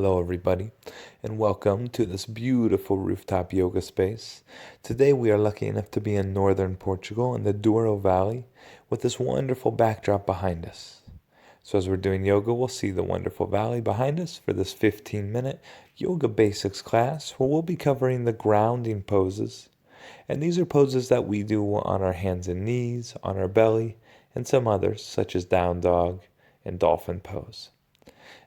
Hello, everybody, and welcome to this beautiful rooftop yoga space. Today, we are lucky enough to be in northern Portugal in the Douro Valley with this wonderful backdrop behind us. So, as we're doing yoga, we'll see the wonderful valley behind us for this 15-minute yoga basics class where we'll be covering the grounding poses. And these are poses that we do on our hands and knees, on our belly, and some others, such as down dog and dolphin pose.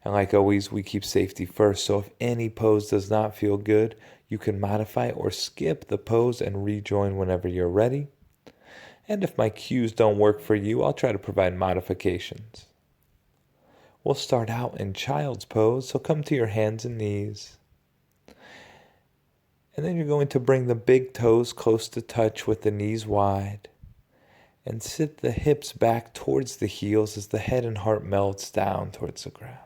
And like always, we keep safety first, so if any pose does not feel good, you can modify or skip the pose and rejoin whenever you're ready. And if my cues don't work for you, I'll try to provide modifications. We'll start out in child's pose, so come to your hands and knees. And then you're going to bring the big toes close to touch with the knees wide. And sit the hips back towards the heels as the head and heart melts down towards the ground.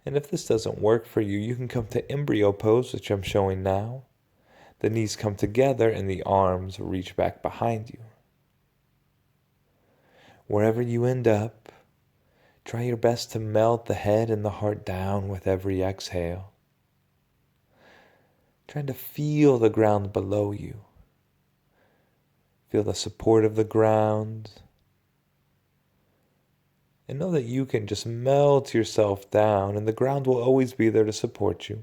And if this doesn't work for you, you can come to embryo pose, which I'm showing now. The knees come together and the arms reach back behind you. Wherever you end up, try your best to melt the head and the heart down with every exhale. Trying to feel the ground below you. Feel the support of the ground. And know that you can just melt yourself down and the ground will always be there to support you.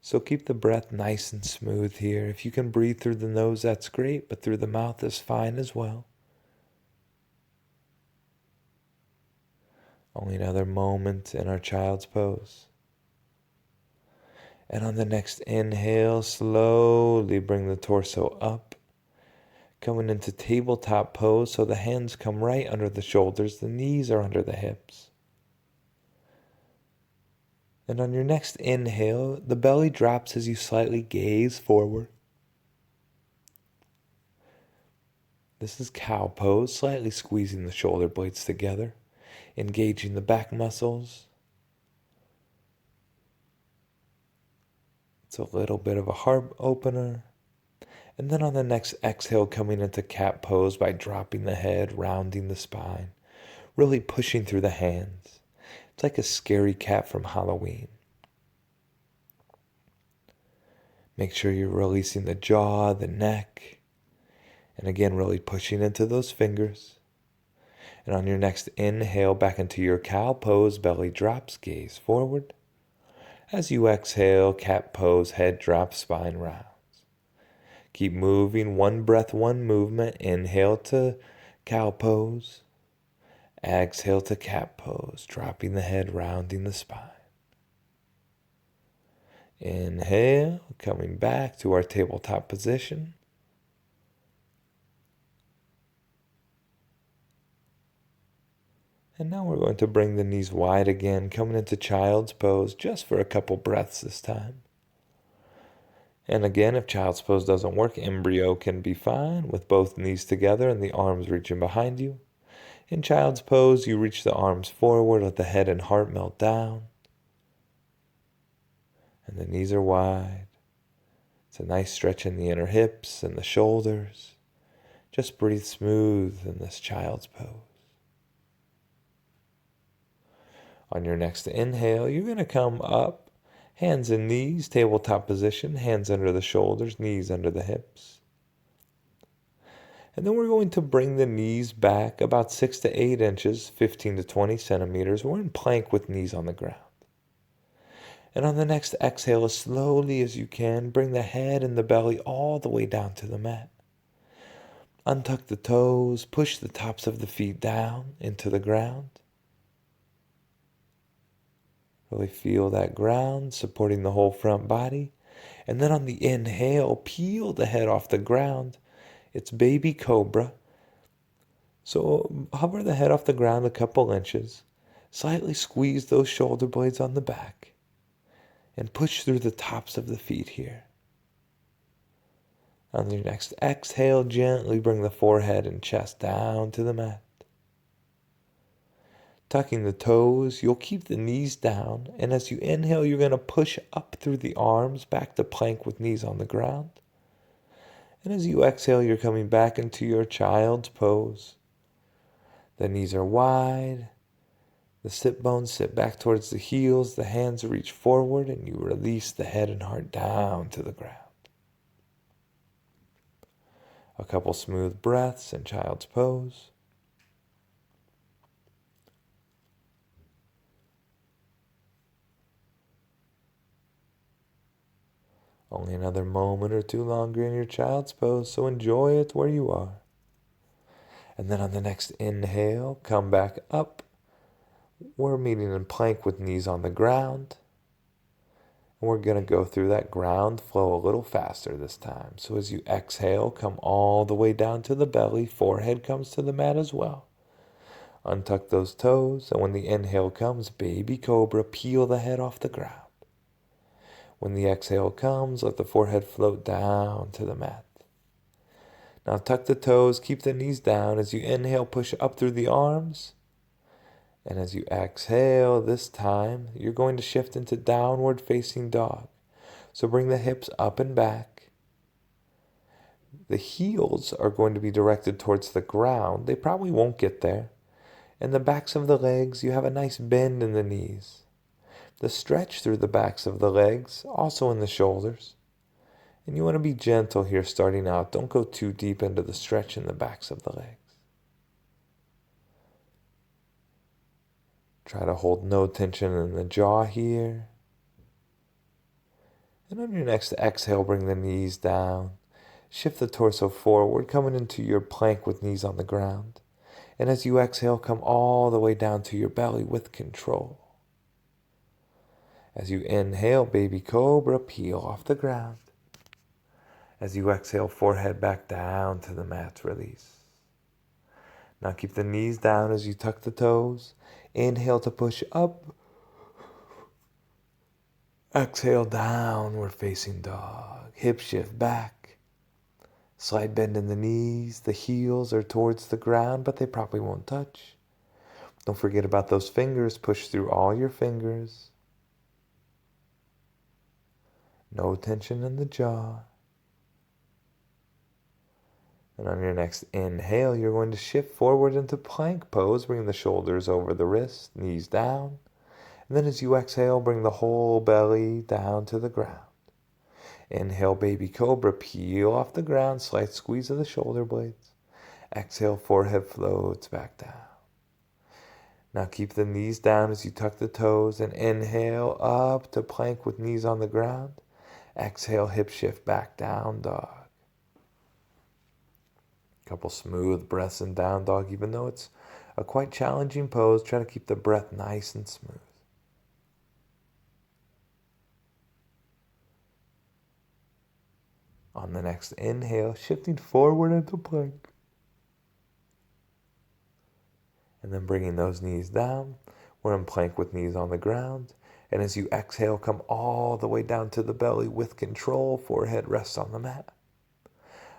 So keep the breath nice and smooth here. If you can breathe through the nose, that's great, but through the mouth is fine as well. Only another moment in our child's pose. And on the next inhale, slowly bring the torso up. Coming into tabletop pose, so the hands come right under the shoulders, the knees are under the hips. And on your next inhale, the belly drops as you slightly gaze forward. This is cow pose, slightly squeezing the shoulder blades together, engaging the back muscles. It's a little bit of a heart opener. And then on the next exhale, coming into cat pose by dropping the head, rounding the spine, really pushing through the hands. It's like a scary cat from Halloween. Make sure you're releasing the jaw, the neck, and again, really pushing into those fingers. And on your next inhale, back into your cow pose, belly drops, gaze forward. As you exhale, cat pose, head drops, spine rounds. Keep moving, one breath, one movement. Inhale to cow pose. Exhale to cat pose, dropping the head, rounding the spine. Inhale, coming back to our tabletop position. And now we're going to bring the knees wide again, coming into child's pose just for a couple breaths this time. And again, if child's pose doesn't work, embryo can be fine with both knees together and the arms reaching behind you. In child's pose, you reach the arms forward, let the head and heart melt down. And the knees are wide. It's a nice stretch in the inner hips and the shoulders. Just breathe smooth in this child's pose. On your next inhale, you're going to come up. Hands and knees, tabletop position, hands under the shoulders, knees under the hips. And then we're going to bring the knees back about 6 to 8 inches, 15 to 20 centimeters. We're in plank with knees on the ground. And on the next exhale, as slowly as you can, bring the head and the belly all the way down to the mat. Untuck the toes, push the tops of the feet down into the ground. Really feel that ground supporting the whole front body. And then on the inhale, peel the head off the ground. It's baby cobra. So hover the head off the ground a couple inches. Slightly squeeze those shoulder blades on the back. And push through the tops of the feet here. On your next exhale, gently bring the forehead and chest down to the mat. Tucking the toes, you'll keep the knees down, and as you inhale, you're going to push up through the arms, back to plank with knees on the ground. And as you exhale, you're coming back into your child's pose. The knees are wide. The sit bones sit back towards the heels. The hands reach forward, and you release the head and heart down to the ground. A couple smooth breaths in child's pose. Only another moment or two longer in your child's pose, so enjoy it where you are. And then on the next inhale, come back up. We're meeting in plank with knees on the ground. And we're going to go through that ground flow a little faster this time. So as you exhale, come all the way down to the belly. Forehead comes to the mat as well. Untuck those toes, and when the inhale comes, baby cobra, peel the head off the ground. When the exhale comes, let the forehead float down to the mat. Now tuck the toes, keep the knees down. As you inhale, push up through the arms. And as you exhale, this time, you're going to shift into downward facing dog. So bring the hips up and back. The heels are going to be directed towards the ground. They probably won't get there. And the backs of the legs, you have a nice bend in the knees. The stretch through the backs of the legs, also in the shoulders. And you want to be gentle here starting out. Don't go too deep into the stretch in the backs of the legs. Try to hold no tension in the jaw here. And on your next exhale, bring the knees down. Shift the torso forward, coming into your plank with knees on the ground. And as you exhale, come all the way down to your belly with control. As you inhale, baby cobra, peel off the ground. As you exhale, forehead back down to the mat, release. Now keep the knees down as you tuck the toes. Inhale to push up. Exhale, downward facing dog. Hip shift back. Slight bend in the knees. The heels are towards the ground, but they probably won't touch. Don't forget about those fingers. Push through all your fingers. No tension in the jaw. And on your next inhale, you're going to shift forward into plank pose. Bring the shoulders over the wrist, knees down. And then as you exhale, bring the whole belly down to the ground. Inhale, baby cobra, peel off the ground, slight squeeze of the shoulder blades. Exhale, forehead floats back down. Now keep the knees down as you tuck the toes and inhale up to plank with knees on the ground. Exhale, hip shift back, down dog. Couple smooth breaths in down dog, even though it's a quite challenging pose. Try to keep the breath nice and smooth. On the next inhale, shifting forward into plank. And then bringing those knees down. We're in plank with knees on the ground. And as you exhale, come all the way down to the belly with control. Forehead rests on the mat.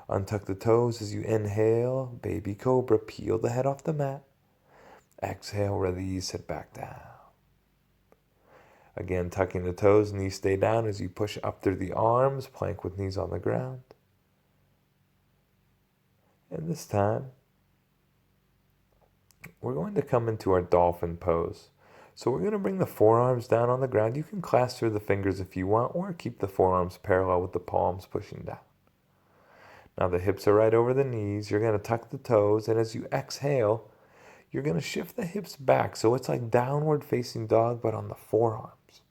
Untuck the toes as you inhale. Baby cobra, peel the head off the mat. Exhale, release it back down. Again, tucking the toes, knees stay down as you push up through the arms. Plank with knees on the ground. And this time, we're going to come into our dolphin pose. So we're going to bring the forearms down on the ground. You can clasp through the fingers if you want, or keep the forearms parallel with the palms pushing down. Now the hips are right over the knees. You're going to tuck the toes, and as you exhale, you're going to shift the hips back. So it's like downward facing dog, but on the forearms.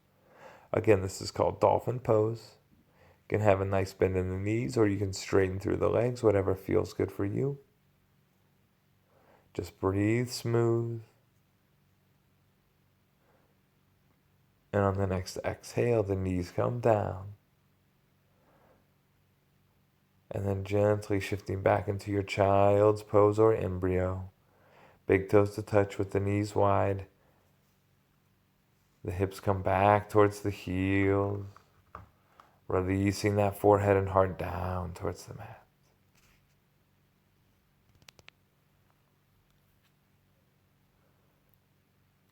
Again, this is called dolphin pose. You can have a nice bend in the knees, or you can straighten through the legs, whatever feels good for you. Just breathe smooth. And on the next exhale, the knees come down. And then gently shifting back into your child's pose or embryo. Big toes to touch with the knees wide. The hips come back towards the heels. Releasing that forehead and heart down towards the mat.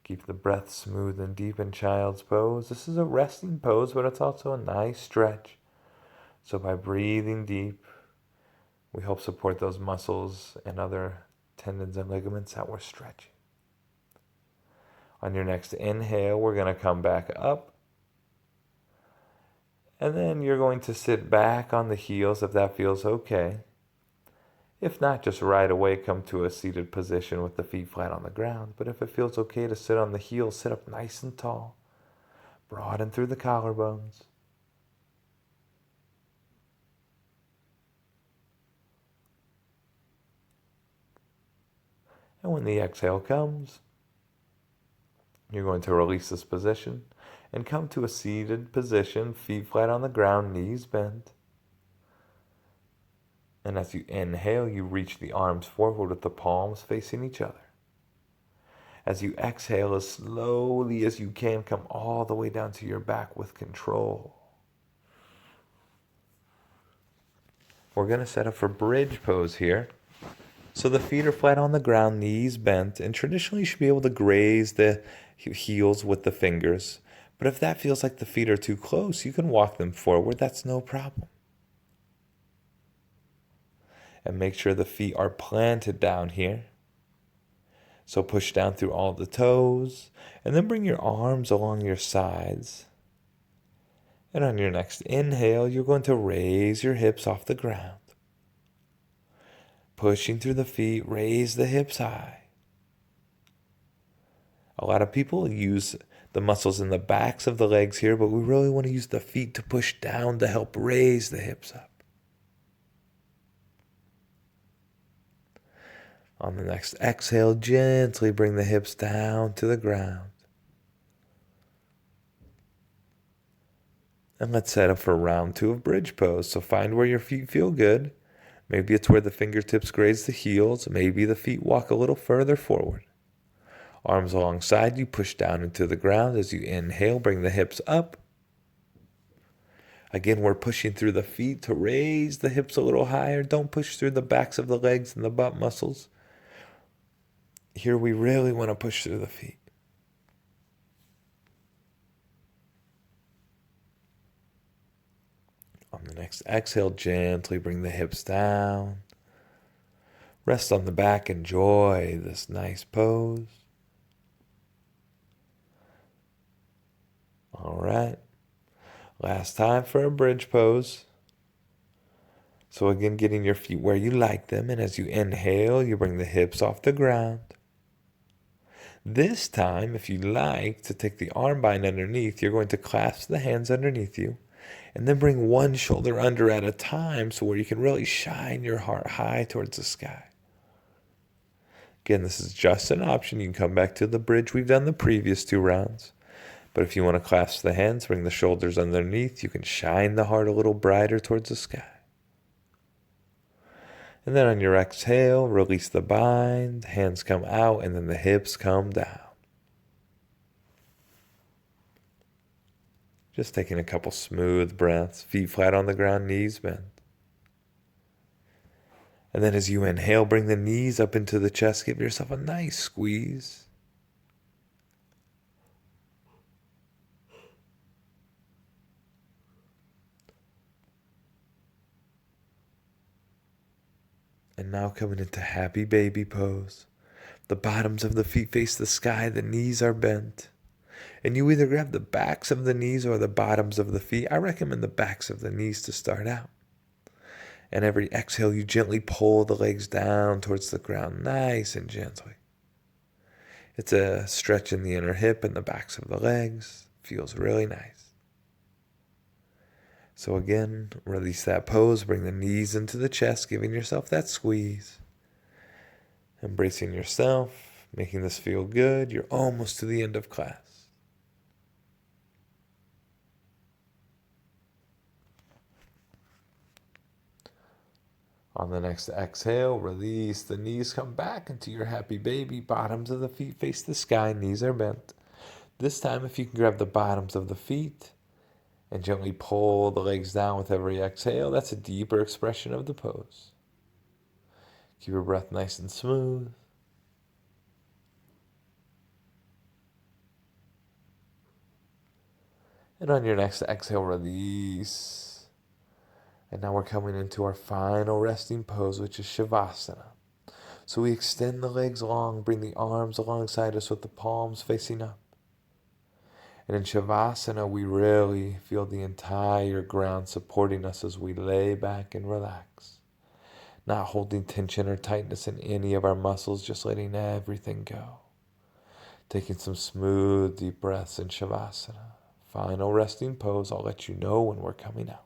Keep the breath smooth and deep in child's pose. This is a resting pose, but it's also a nice stretch. So by breathing deep, we help support those muscles and other tendons and ligaments that we're stretching. On your next inhale, we're going to come back up. And then you're going to sit back on the heels if that feels okay. If not, just right away come to a seated position with the feet flat on the ground. But if it feels okay to sit on the heels, sit up nice and tall. Broaden through the collarbones. And when the exhale comes, you're going to release this position and come to a seated position, feet flat on the ground, knees bent. And as you inhale, you reach the arms forward with the palms facing each other. As you exhale, as slowly as you can, come all the way down to your back with control. We're going to set up for bridge pose here. So the feet are flat on the ground, knees bent, and traditionally you should be able to graze the heels with the fingers. But if that feels like the feet are too close, you can walk them forward. That's no problem. And make sure the feet are planted down here. So push down through all the toes, and then bring your arms along your sides. And on your next inhale, you're going to raise your hips off the ground. Pushing through the feet, raise the hips high. A lot of people use the muscles in the backs of the legs here, but we really want to use the feet to push down to help raise the hips up. On the next exhale, gently bring the hips down to the ground. And let's set up for round 2 of bridge pose. So find where your feet feel good. Maybe it's where the fingertips graze the heels. Maybe the feet walk a little further forward. Arms alongside you, push down into the ground. As you inhale, bring the hips up. Again, we're pushing through the feet to raise the hips a little higher. Don't push through the backs of the legs and the butt muscles. Here we really want to push through the feet. On the next exhale, gently bring the hips down. Rest on the back. Enjoy this nice pose. All right. Last time for a bridge pose. So again, getting your feet where you like them. And as you inhale, you bring the hips off the ground. This time, if you like to take the arm bind underneath, you're going to clasp the hands underneath you. And then bring one shoulder under at a time so where you can really shine your heart high towards the sky. Again, this is just an option. You can come back to the bridge we've done the previous 2 rounds. But if you want to clasp the hands, bring the shoulders underneath, you can shine the heart a little brighter towards the sky. And then on your exhale, release the bind, hands come out, and then the hips come down. Just taking a couple smooth breaths, feet flat on the ground, knees bent. And then as you inhale, bring the knees up into the chest, give yourself a nice squeeze. And now coming into happy baby pose. The bottoms of the feet face the sky, the knees are bent. And you either grab the backs of the knees or the bottoms of the feet. I recommend the backs of the knees to start out. And every exhale, you gently pull the legs down towards the ground, nice and gently. It's a stretch in the inner hip and the backs of the legs. Feels really nice. So again, release that pose, bring the knees into the chest, giving yourself that squeeze. Embracing yourself, making this feel good. You're almost to the end of class. On the next exhale, release the knees, come back into your happy baby. Bottoms of the feet face the sky, knees are bent. This time, if you can grab the bottoms of the feet and gently pull the legs down with every exhale, that's a deeper expression of the pose. Keep your breath nice and smooth. And on your next exhale, release. And now we're coming into our final resting pose, which is Shavasana. So we extend the legs long, bring the arms alongside us with the palms facing up. And in Shavasana, we really feel the entire ground supporting us as we lay back and relax. Not holding tension or tightness in any of our muscles, just letting everything go. Taking some smooth, deep breaths in Shavasana. Final resting pose. I'll let you know when we're coming out.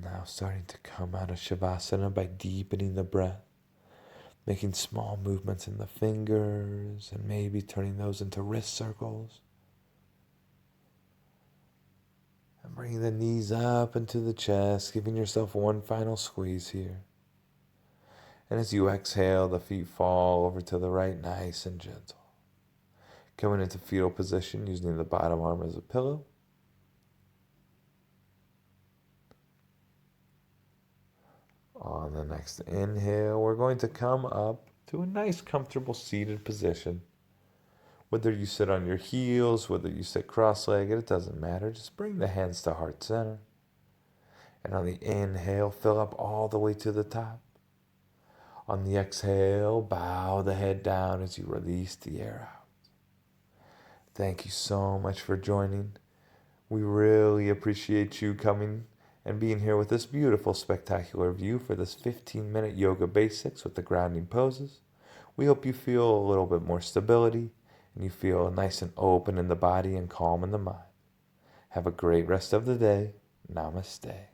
Now starting to come out of Shavasana by deepening the breath, making small movements in the fingers and maybe turning those into wrist circles. And bringing the knees up into the chest, giving yourself one final squeeze here. And as you exhale, the feet fall over to the right, nice and gentle. Coming into fetal position, using the bottom arm as a pillow. On the next inhale, we're going to come up to a nice, comfortable seated position. Whether you sit on your heels, whether you sit cross-legged, it doesn't matter. Just bring the hands to heart center. And on the inhale, fill up all the way to the top. On the exhale, bow the head down as you release the air out. Thank you so much for joining. We really appreciate you coming and being here with this beautiful, spectacular view for this 15-minute yoga basics with the grounding poses. We hope you feel a little bit more stability and you feel nice and open in the body and calm in the mind. Have a great rest of the day. Namaste.